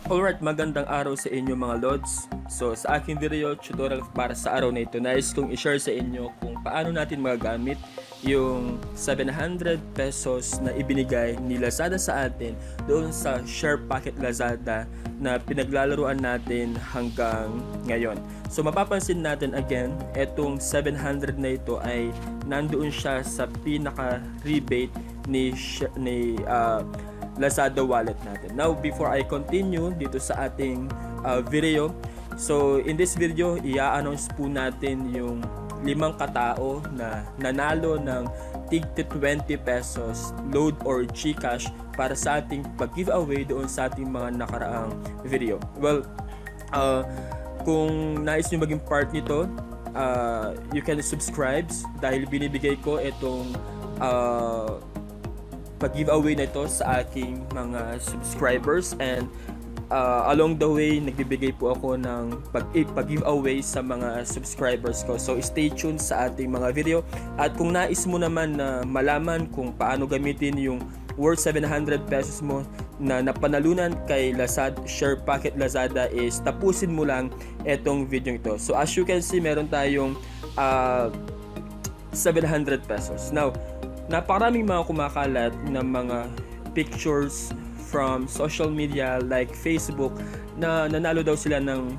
Alright, magandang araw sa inyo mga Lods. So sa aking video tutorial para sa araw na ito, nais kong i-share sa inyo kung paano natin magagamit yung 700 pesos na ibinigay ni Lazada sa atin doon sa Share Packet Lazada na pinaglalaruan natin hanggang ngayon. So mapapansin natin again, etong 700 na ito ay nandoon siya sa pinaka-rebate ni Lazada wallet natin. Now, before I continue dito sa ating video, so in this video, i-announce po natin yung 5 katao na nanalo ng tig 20 pesos load or GCash para sa ating pag-giveaway doon sa ating mga nakaraang video. Well, kung nais nyo maging part nito, you can subscribe dahil binibigay ko itong pag-giveaway na ito sa aking mga subscribers, and along the way nagbibigay po ako ng pag-giveaway sa mga subscribers ko. So stay tuned sa ating mga video, at kung nais mo naman na malaman kung paano gamitin yung worth 700 pesos mo na napanalunan kay Lazada Share Packet Lazada, is tapusin mo lang etong video ito. So as you can see, meron tayong 700 pesos. Now, napakaraming mga kumakalat na mga pictures from social media like Facebook na nanalo daw sila ng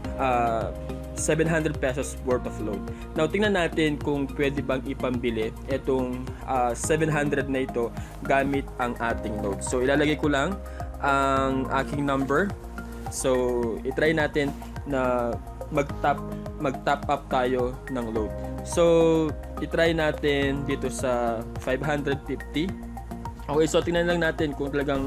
700 pesos worth of load. Now, tingnan natin kung pwede bang ipambili itong 700 na ito gamit ang ating load. So, ilalagay ko lang ang aking number. So, itry natin na mag-top up tayo ng load. So, itry natin dito sa 550. Okay, so tingnan lang natin kung talagang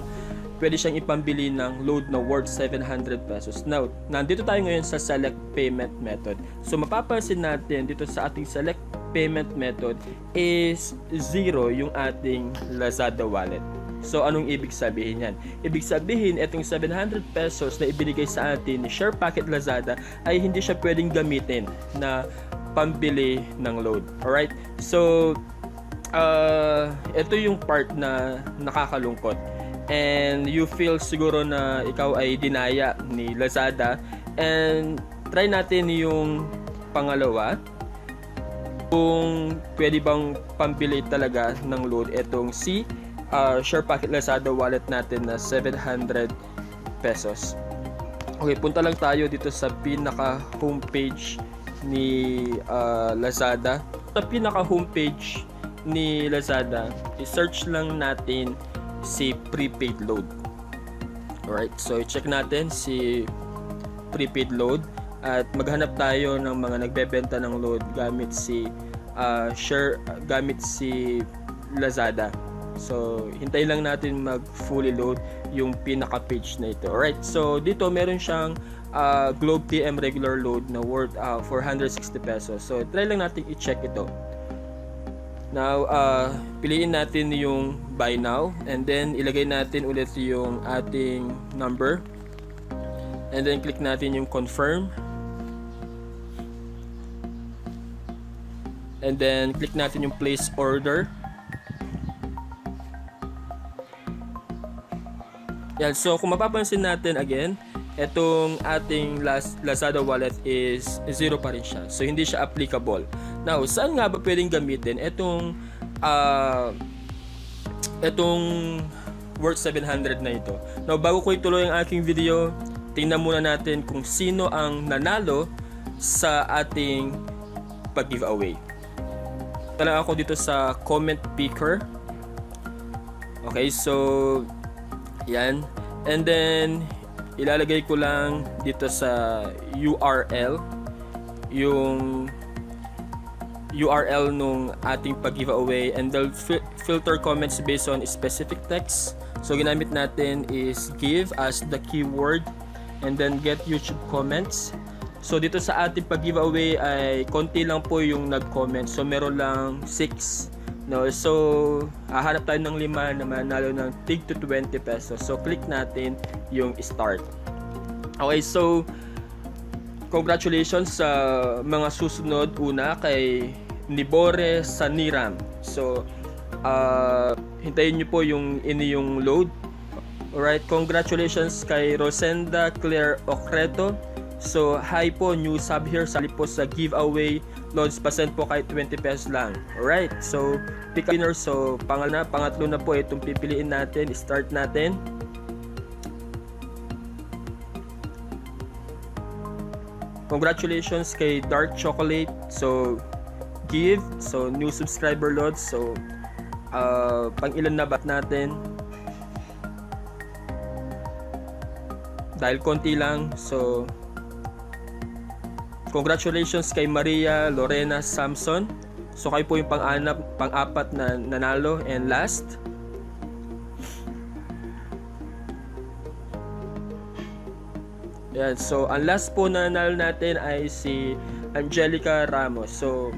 pwede siyang ipambili ng load na worth 700 pesos. Now, nandito tayo ngayon sa select payment method. So, mapapansin natin dito sa ating select payment method is 0 yung ating Lazada wallet. So, anong ibig sabihin yan? Ibig sabihin, itong 700 pesos na ibinigay sa atin ni Share Packet Lazada ay hindi siya pwedeng gamitin na pambili ng load. Alright? So, ito yung part na nakakalungkot. And you feel siguro na ikaw ay dinaya ni Lazada. And try natin yung pangalawa. Kung pwede bang pambili talaga ng load itong si Share Packet Lazada wallet natin na 700 pesos. Okay, punta lang tayo dito sa pinaka homepage ni Lazada. Sa pinaka homepage ni Lazada, i-search lang natin si prepaid load. Alright, so i-check natin si prepaid load at maghanap tayo ng mga nagbebenta ng load gamit si Lazada. So, hintayin lang natin mag fully load yung pinaka page na ito. Alright, so dito meron siyang Globe TM regular load na worth 460 pesos. So, try lang natin i-check ito. Now, piliin natin yung buy now, and then ilagay natin ulit yung ating number, and then click natin yung confirm, and then click natin yung place order. Yan, so kung mapapansin natin again, etong ating Lazada wallet is 0 pa rin siya. So hindi siya applicable. Now, saan nga ba pwedeng gamitin etong worth 700 na ito? Now, bago ko ituloy ang aking video, tingnan muna natin kung sino ang nanalo sa ating pag-giveaway. Tala ako dito sa comment picker. Okay, so yan. And then ilalagay ko lang dito sa URL yung URL nung ating pag-giveaway, and they'll filter comments based on specific text. So ginamit natin is give as the keyword, and then get YouTube comments. So dito sa ating pag-giveaway ay konti lang po yung nag-comment. So meron lang 6. No, so hahanap tayo ng 5 na manalo ng tig 20 pesos. So click natin yung start. Okay, so congratulations sa mga susunod. Una kay Nibore Saniram. So hintayin nyo po yung inyong load. Alright, congratulations kay Rosenda Claire Ocreto. So, hi po, new sub here. Sali po sa giveaway. Loads pasend po kahit 20 pesos lang. Alright, so pick a winner. So, pangatlo na po itong pipiliin natin. Start natin. Congratulations kay Dark Chocolate. So, give. So, new subscriber loads. So, pang ilan na bat natin? Dahil konti lang. So, congratulations kay Maria Lorena Samson. So, kayo po yung pang-apat na nanalo. And last, yan. So, ang last po na nanalo natin ay si Angelica Ramos. So,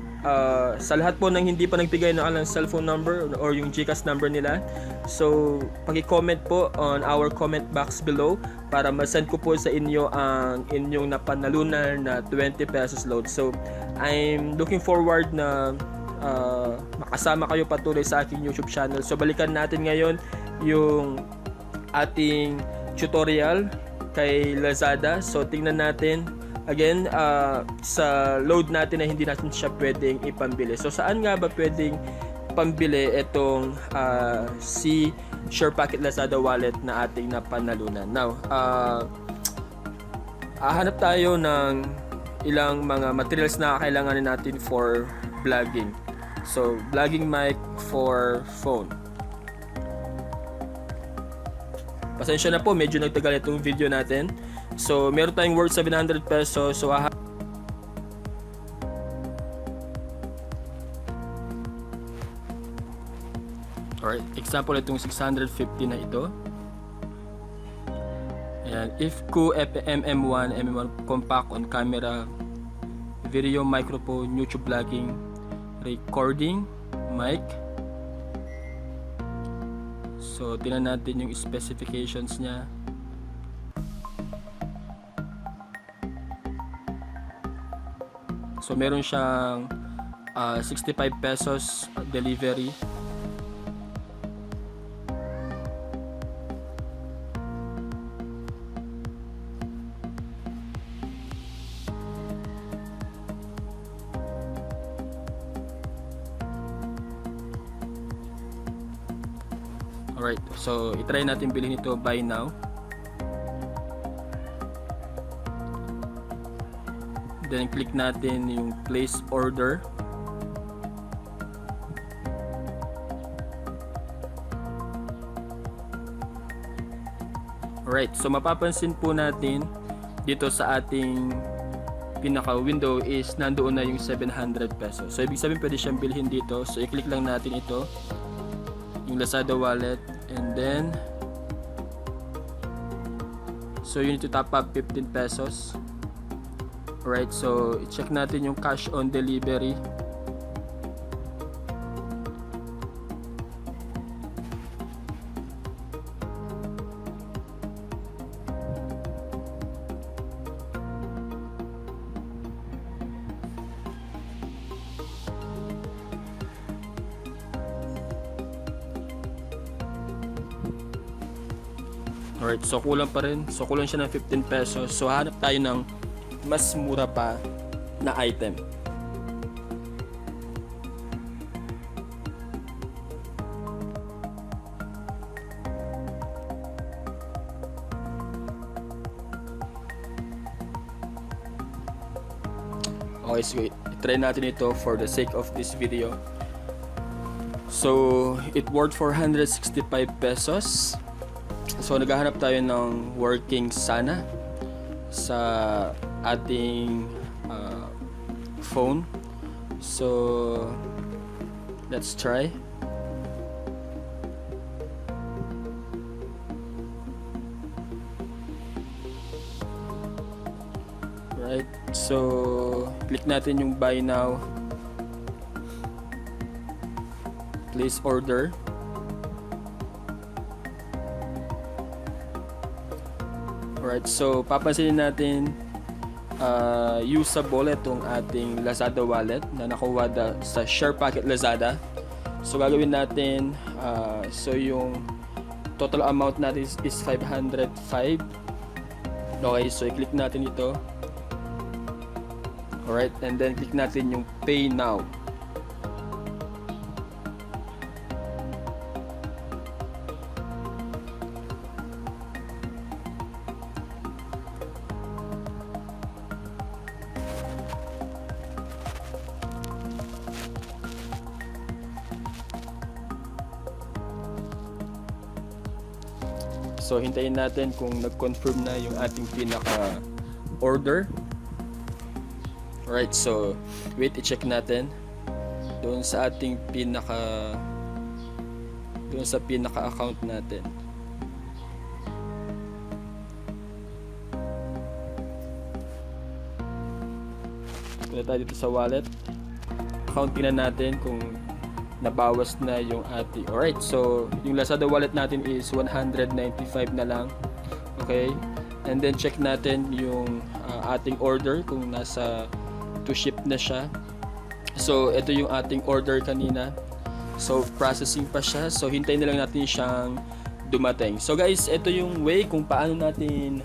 sa lahat po ng hindi pa nagbigay ng alang cellphone number or yung GCash number nila, so paki-comment po on our comment box below para ma-send ko po sa inyo ang inyong napanalunan na 20 pesos load. So, I'm looking forward na makasama kayo patuloy sa aking YouTube channel. So, balikan natin ngayon yung ating tutorial kay Lazada. So, tingnan natin again sa load natin na hindi natin siya pwedeng ipambili. So, saan nga ba pwedeng pambili itong si Share Packet Lazada wallet na ating napanalunan? Now, hahanap tayo ng ilang mga materials na kailanganin natin for vlogging. So, vlogging mic for phone. Pasensya na po, medyo nagtagal itong video natin. So, meron tayong worth 700 pesos. So, alright, example itong 650 na ito. Ayan, IFCO MM1 compact on camera, video, microphone, YouTube vlogging, recording, mic. So, tingnan natin yung specifications niya. So, meron siyang 65 pesos delivery. Alright, so itry natin bilhin ito buy now. Then click natin yung place order. Alright, so mapapansin po natin dito sa ating pinaka window is nandoon na yung 700 pesos. So ibig sabihin pwede siyang bilhin dito. So i-click lang natin ito, yung Lazada wallet, and then so you need to top up 15 pesos. Alright, so i-check natin yung cash on delivery. Alright, so kulang pa rin. So kulang siya ng 15 pesos. So hanap tayo ng mas mura pa na item. Okay, so try natin ito for the sake of this video. So it worth 465 pesos. So naghahanap tayo ng working sana sa ating phone. So let's try. Right, so click natin yung buy now, place order. Alright, so papansinin natin usable itong ating Lazada wallet na nakuha sa Share Packet Lazada. So gagawin natin so yung total amount natin is 505. Okay, so i-click natin ito. Alright, and then click natin yung pay now. So hintayin natin kung nag-confirm na yung ating pinaka order. Alright, so wait, i-check natin doon sa ating pinaka account natin. Punta tayo dito sa wallet account, tingnan natin kung nabawas na yung ating. Alright, so yung Lazada wallet natin is 195 na lang. Okay, and then check natin yung ating order kung nasa to ship na siya. So ito yung ating order kanina, so processing pa siya, so hintayin na lang natin siyang dumating. So guys, ito yung way kung paano natin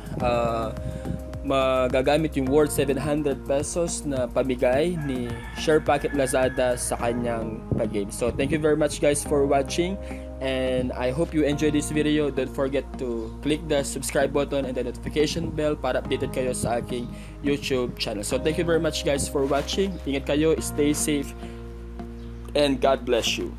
magagamit yung worth 700 pesos na pamigay ni Share Packet Lazada sa kanyang pag-game. So thank you very much guys for watching, and I hope you enjoyed this video. Don't forget to click the subscribe button and the notification bell para updated kayo sa aking YouTube channel. So thank you very much guys for watching. Ingat kayo, stay safe, and God bless you.